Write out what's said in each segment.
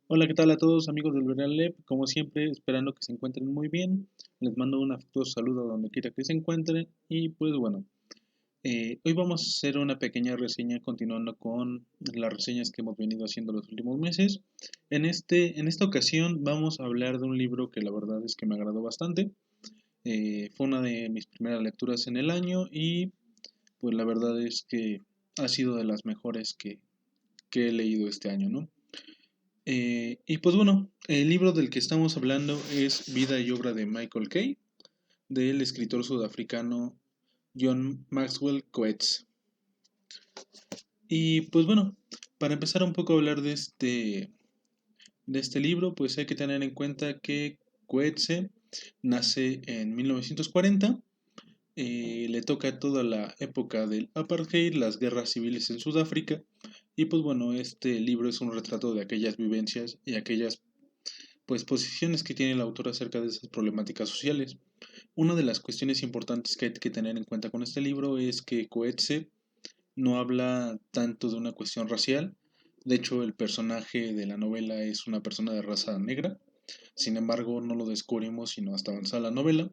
Hola, ¿qué tal a todos amigos del Real Lab? Como siempre, esperando que se encuentren muy bien. Les mando un afectuoso saludo donde quiera que se encuentren. Y pues bueno, hoy vamos a hacer una pequeña reseña continuando con las reseñas que hemos venido haciendo los últimos meses. En esta ocasión vamos a hablar de un libro que la verdad es que me agradó bastante. Fue una de mis primeras lecturas en el año y pues la verdad es que ha sido de las mejores que he leído este año, ¿no? Y pues bueno, el libro del que estamos hablando es Vida y obra de Michael Kay, del escritor sudafricano John Maxwell Coetzee. Y pues bueno, para empezar un poco a hablar de este libro, pues hay que tener en cuenta que Coetzee nace en 1940. Le toca toda la época del apartheid, las guerras civiles en Sudáfrica. Y pues bueno, este libro es un retrato de aquellas vivencias y aquellas pues posiciones que tiene el autor acerca de esas problemáticas sociales. Una de las cuestiones importantes que hay que tener en cuenta con este libro es que Coetzee no habla tanto de una cuestión racial. De hecho, el personaje de la novela es una persona de raza negra. Sin embargo, no lo descubrimos sino hasta avanzar la novela.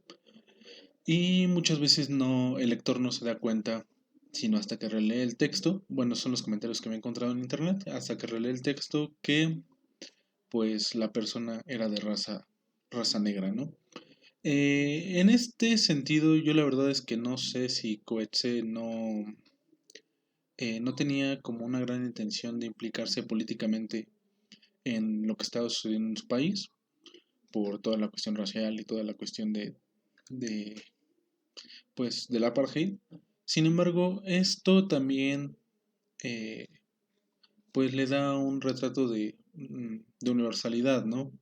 Y muchas veces el lector no se da cuenta sino hasta que relee el texto. Bueno, son los comentarios que me he encontrado en internet. Hasta que relee el texto que pues la persona era de raza negra, ¿no? En este sentido, yo la verdad es que no sé si Coetzee no tenía como una gran intención de implicarse políticamente en lo que estaba sucediendo en su país, por toda la cuestión racial y toda la cuestión de pues, del apartheid. Sin embargo, esto también eh, pues le da un retrato de universalidad, ¿no?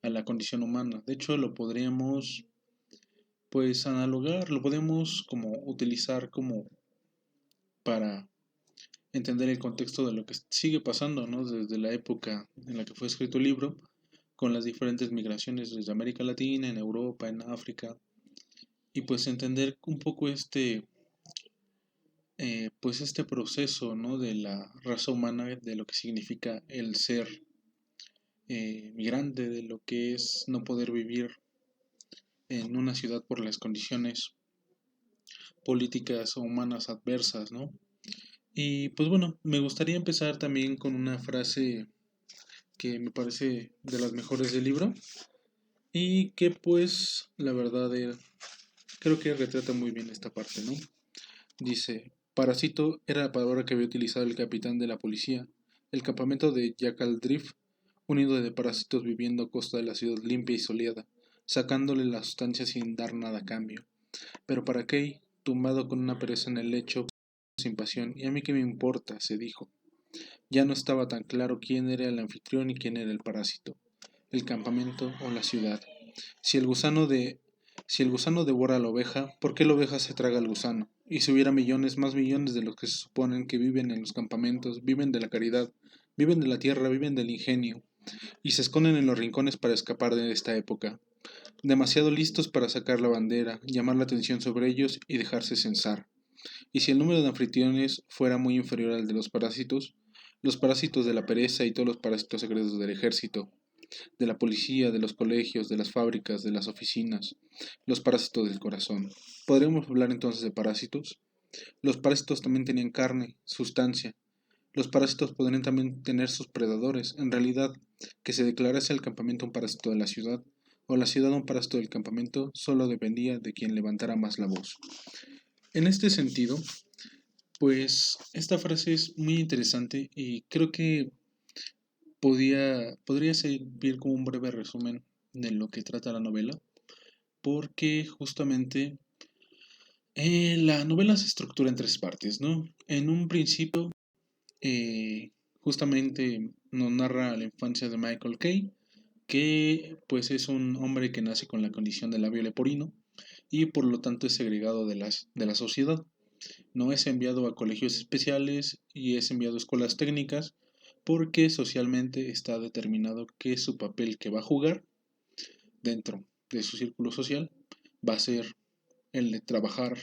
A la condición humana. De hecho, lo podríamos pues analogar, lo podemos como utilizar como para entender el contexto de lo que sigue pasando, ¿no? Desde la época en la que fue escrito el libro, con las diferentes migraciones desde América Latina, en Europa, en África, y pues entender un poco pues este proceso, ¿no? De la raza humana, de lo que significa el ser migrante, de lo que es no poder vivir en una ciudad por las condiciones políticas o humanas adversas, ¿no? Y pues bueno, me gustaría empezar también con una frase que me parece de las mejores del libro y que pues la verdad creo que retrata muy bien esta parte, ¿no? Dice, parásito era la palabra que había utilizado el capitán de la policía. El campamento de Jackal Drift, unido de parásitos viviendo a costa de la ciudad limpia y soleada, sacándole la sustancia sin dar nada a cambio. Pero para Kay, tumbado con una pereza en el lecho, sin pasión, y a mí qué me importa, se dijo. Ya no estaba tan claro quién era el anfitrión y quién era el parásito, el campamento o la ciudad. Si el gusano de si el gusano devora a la oveja, ¿por qué la oveja se traga al gusano? Y si hubiera millones, más millones de los que se suponen que viven en los campamentos, viven de la caridad, viven de la tierra, viven del ingenio, y se esconden en los rincones para escapar de esta época, demasiado listos para sacar la bandera, llamar la atención sobre ellos y dejarse censar. Y si el número de anfitriones fuera muy inferior al de los parásitos de la pereza y todos los parásitos secretos del ejército, de la policía, de los colegios, de las fábricas, de las oficinas, los parásitos del corazón. ¿Podríamos hablar entonces de parásitos? Los parásitos también tenían carne, sustancia. Los parásitos podrían también tener sus predadores. En realidad, que se declarase el campamento un parásito de la ciudad, o la ciudad un parásito del campamento, solo dependía de quien levantara más la voz. En este sentido, pues esta frase es muy interesante y creo que podría servir como un breve resumen de lo que trata la novela, porque justamente la novela se estructura en tres partes, ¿no? En un principio, eh, justamente nos narra la infancia de Michael Kay, que pues es un hombre que nace con la condición de labio leporino y por lo tanto es segregado de la sociedad. No es enviado a colegios especiales y es enviado a escuelas técnicas porque socialmente está determinado que su papel que va a jugar dentro de su círculo social va a ser el de trabajar,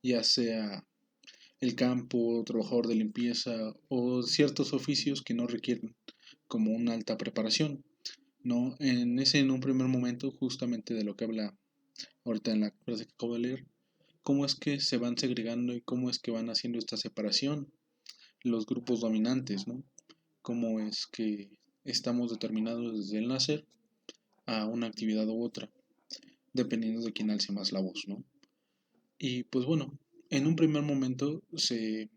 ya sea el campo, trabajador de limpieza o ciertos oficios que no requieren como una alta preparación, ¿no? En un primer momento, justamente de lo que habla ahorita en la frase que acabo de leer, cómo es que se van segregando y cómo es que van haciendo esta separación los grupos dominantes, ¿no? Cómo es que estamos determinados desde el nacer a una actividad u otra, dependiendo de quién alce más la voz, ¿no? Y pues bueno, en un primer momento se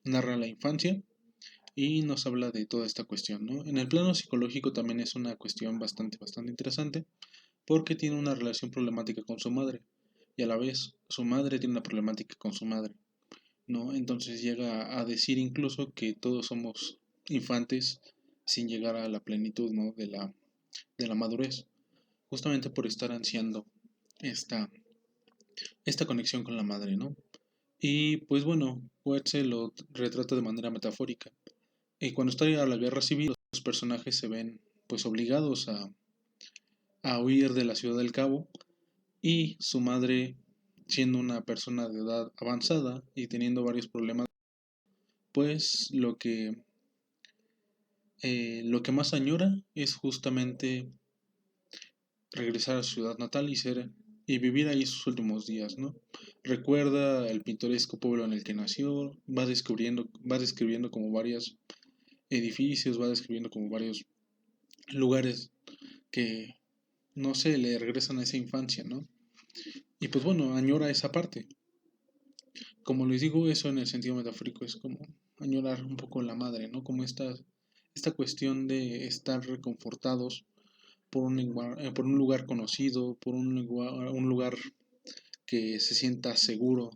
narra la infancia y nos habla de toda esta cuestión, ¿no? En el plano psicológico también es una cuestión bastante interesante porque tiene una relación problemática con su madre y a la vez su madre tiene una problemática con su madre, ¿no? Entonces llega a decir incluso que todos somos infantes sin llegar a la plenitud, ¿no? de la madurez, justamente por estar ansiando esta, esta conexión con la madre, ¿no? Y pues bueno, Goethe lo retrata de manera metafórica. Y cuando está la guerra civil, los personajes se ven pues obligados a huir de la ciudad del Cabo y su madre, siendo una persona de edad avanzada y teniendo varios problemas, pues lo que más añora es justamente regresar a su ciudad natal y vivir ahí sus últimos días, ¿no? Recuerda el pintoresco pueblo en el que nació, va describiendo como varios edificios, va describiendo como varios lugares que, no sé, le regresan a esa infancia, ¿no? Y pues bueno, añora esa parte. Como les digo, eso en el sentido metafórico es como añorar un poco la madre, ¿no? Como esta cuestión de estar reconfortados por un lugar conocido, por un lugar que se sienta seguro.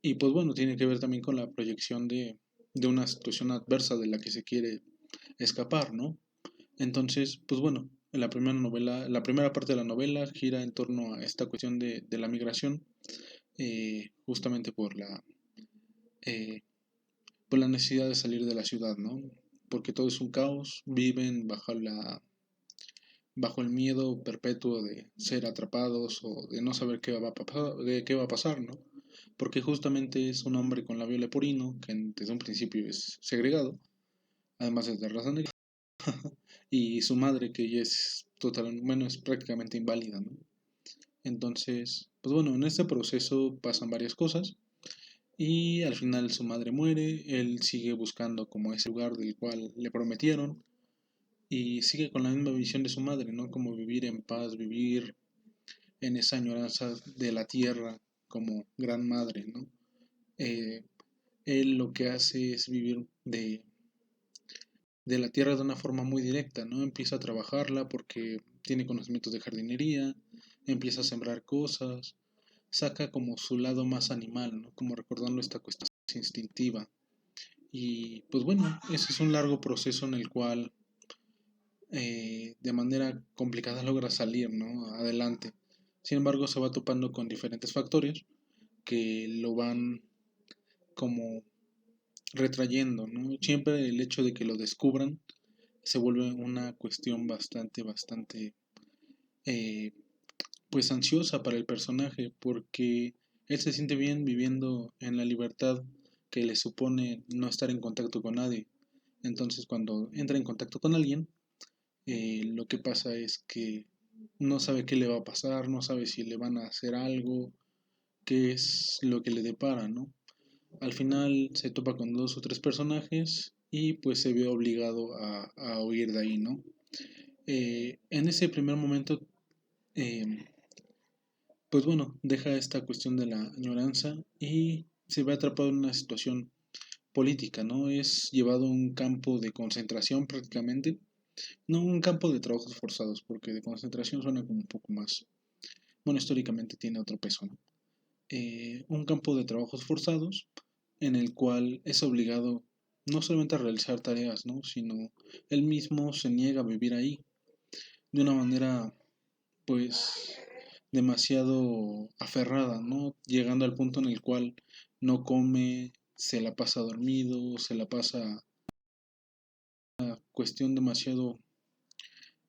Y pues bueno, tiene que ver también con la proyección de una situación adversa de la que se quiere escapar, ¿no? Entonces, pues bueno, en la primera parte de la novela gira en torno a esta cuestión de la migración, justamente eh, por la necesidad de salir de la ciudad, ¿no? Porque todo es un caos, viven bajo el miedo perpetuo de ser atrapados o de no saber qué va a pasar, ¿no? Porque justamente es un hombre con labio leporino, que desde un principio es segregado, además es de raza negra, y su madre, que ella es bueno, es prácticamente inválida, ¿no? Entonces, pues bueno, en este proceso pasan varias cosas y al final su madre muere, él sigue buscando como ese lugar del cual le prometieron y sigue con la misma visión de su madre, ¿no? Como vivir en paz, vivir en esa añoranza de la tierra como gran madre, ¿no? Eh, Él lo que hace es vivir de la tierra de una forma muy directa, ¿no? Empieza a trabajarla porque tiene conocimientos de jardinería, empieza a sembrar cosas, saca como su lado más animal, ¿no? Como recordando esta cuestión instintiva. Y pues bueno, ese es un largo proceso en el cual de manera complicada logra salir, ¿no? Adelante. Sin embargo, se va topando con diferentes factores que lo van como retrayendo, ¿no? Siempre el hecho de que lo descubran se vuelve una cuestión bastante, eh, pues ansiosa para el personaje, porque él se siente bien viviendo en la libertad que le supone no estar en contacto con nadie. Entonces, cuando entra en contacto con alguien, lo que pasa es que no sabe qué le va a pasar, no sabe si le van a hacer algo, qué es lo que le depara, ¿no? Al final se topa con dos o tres personajes y pues se ve obligado a huir de ahí, ¿no? En ese primer momento, eh, pues bueno, deja esta cuestión de la añoranza y se ve atrapado en una situación política, ¿no? Es llevado a un campo de concentración prácticamente, no un campo de trabajos forzados, porque de concentración suena como un poco más, bueno, históricamente tiene otro peso, ¿no? Un campo de trabajos forzados en el cual es obligado no solamente a realizar tareas, ¿no? Sino él mismo se niega a vivir ahí de una manera, pues, demasiado aferrada, ¿no? Llegando al punto en el cual no come, se la pasa dormido, se la pasa cuestión demasiado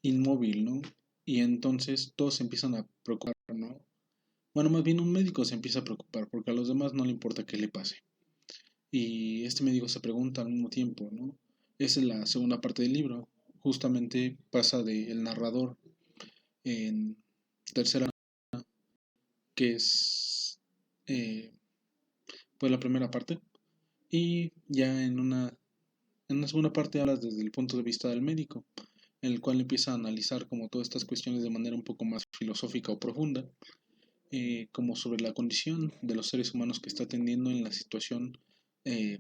inmóvil, ¿no? Y entonces todos se empiezan a preocupar, ¿no? Bueno, más bien un médico se empieza a preocupar porque a los demás no le importa qué le pase. Y este médico se pregunta al mismo tiempo, ¿no? Esa es la segunda parte del libro. justamente pasa del narrador en tercera, que es pues la primera parte, y ya en una segunda parte hablas desde el punto de vista del médico, en el cual empieza a analizar como todas estas cuestiones de manera un poco más filosófica o profunda, como sobre la condición de los seres humanos que está atendiendo en la situación eh,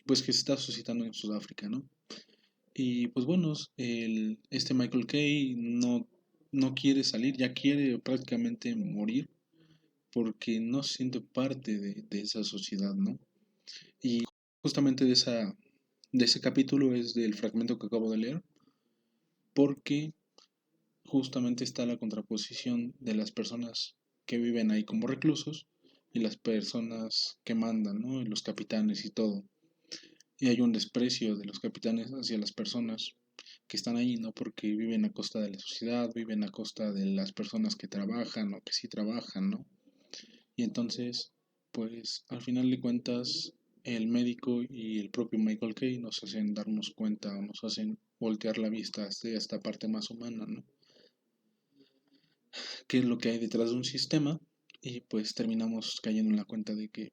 pues que se está suscitando en Sudáfrica, ¿no? Y pues bueno, este Michael Kay no quiere salir, ya quiere prácticamente morir porque no se siente parte de esa sociedad, ¿no? Y justamente de ese capítulo es del fragmento que acabo de leer, porque justamente está la contraposición de las personas que viven ahí como reclusos y las personas que mandan, ¿no? Y los capitanes y todo. Y hay un desprecio de los capitanes hacia las personas que están ahí, ¿no? Porque viven a costa de la sociedad, viven a costa de las personas que trabajan o que sí trabajan, ¿no? Y entonces, pues al final de cuentas, el médico y el propio Michael Kay nos hacen darnos cuenta o nos hacen voltear la vista hacia esta parte más humana, ¿no? ¿Qué es lo que hay detrás de un sistema? Y pues terminamos cayendo en la cuenta de que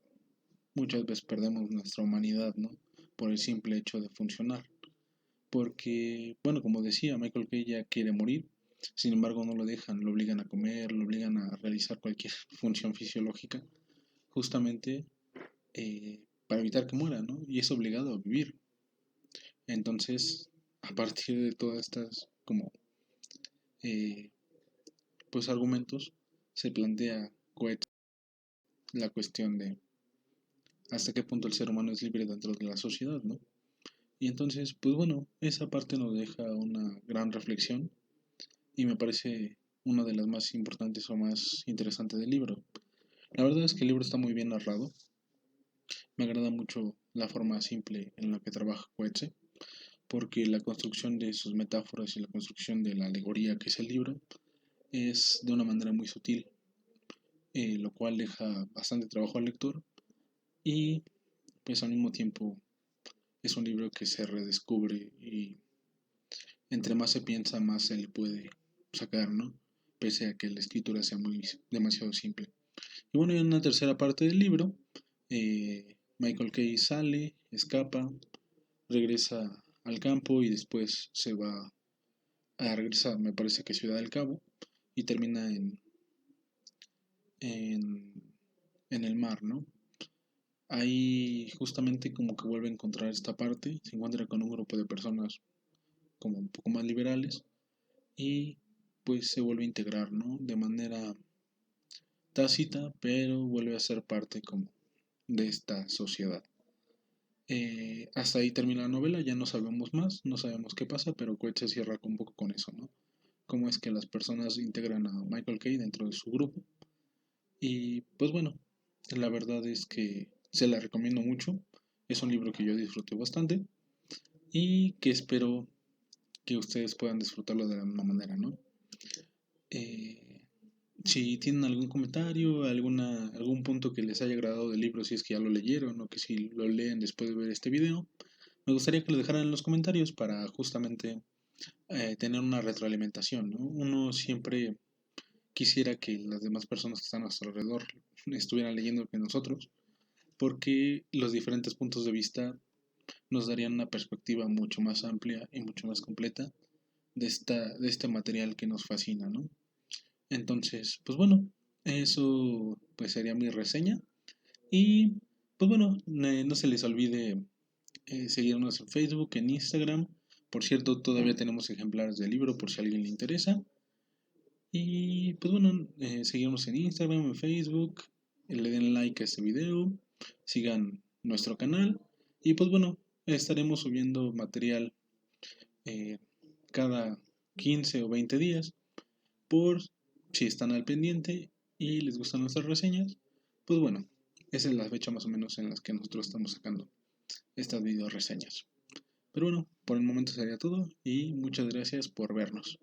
muchas veces perdemos nuestra humanidad, ¿no? Por el simple hecho de funcionar. Porque, bueno, como decía, Michael Kay ya quiere morir, sin embargo no lo dejan, lo obligan a comer, lo obligan a realizar cualquier función fisiológica, justamente para evitar que muera, ¿no? Y es obligado a vivir. Entonces, a partir de todas estas, como, eh, pues argumentos, se plantea la cuestión de hasta qué punto el ser humano es libre dentro de la sociedad, ¿no? Y entonces, pues bueno, esa parte nos deja una gran reflexión y me parece una de las más importantes o más interesantes del libro. La verdad es que el libro está muy bien narrado. Me agrada mucho la forma simple en la que trabaja Coetzee, porque la construcción de sus metáforas y la construcción de la alegoría que es el libro es de una manera muy sutil, lo cual deja bastante trabajo al lector y pues al mismo tiempo es un libro que se redescubre y entre más se piensa más se le puede sacar, ¿no? Pese a que la escritura sea demasiado simple. Y bueno, en una tercera parte del libro, Michael Kay sale, escapa, regresa al campo y después se va a regresar, me parece que Ciudad del Cabo, y termina en, en el mar, ¿no? Ahí justamente como que vuelve a encontrar esta parte, se encuentra con un grupo de personas como un poco más liberales y pues se vuelve a integrar, ¿no? De manera tácita, pero vuelve a ser parte como de esta sociedad. Hasta ahí termina la novela, ya no sabemos más, no sabemos qué pasa, pero Coetzee cierra un poco con eso, ¿no? Cómo es que las personas integran a Michael Kay dentro de su grupo. Y pues bueno, la verdad es que se la recomiendo mucho. Es un libro que yo disfruté bastante y que espero que ustedes puedan disfrutarlo de la misma manera, ¿no? Eh, si tienen algún comentario, algún punto que les haya agradado del libro, si es que ya lo leyeron o que si lo leen después de ver este video, me gustaría que lo dejaran en los comentarios para justamente tener una retroalimentación, ¿no? Uno siempre quisiera que las demás personas que están a nuestro alrededor estuvieran leyendo que nosotros, porque los diferentes puntos de vista nos darían una perspectiva mucho más amplia y mucho más completa de este material que nos fascina, ¿no? Entonces, pues bueno, eso pues sería mi reseña. Y pues bueno, no se les olvide seguirnos en Facebook, en Instagram. Por cierto, todavía tenemos ejemplares del libro por si a alguien le interesa. Y pues bueno, seguirnos en Instagram, en Facebook, le den like a este video, sigan nuestro canal. Y pues bueno, estaremos subiendo material eh, cada 15 o 20 días por si están al pendiente y les gustan nuestras reseñas. Pues bueno, esa es la fecha más o menos en las que nosotros estamos sacando estas video reseñas. Pero bueno, por el momento sería todo y muchas gracias por vernos.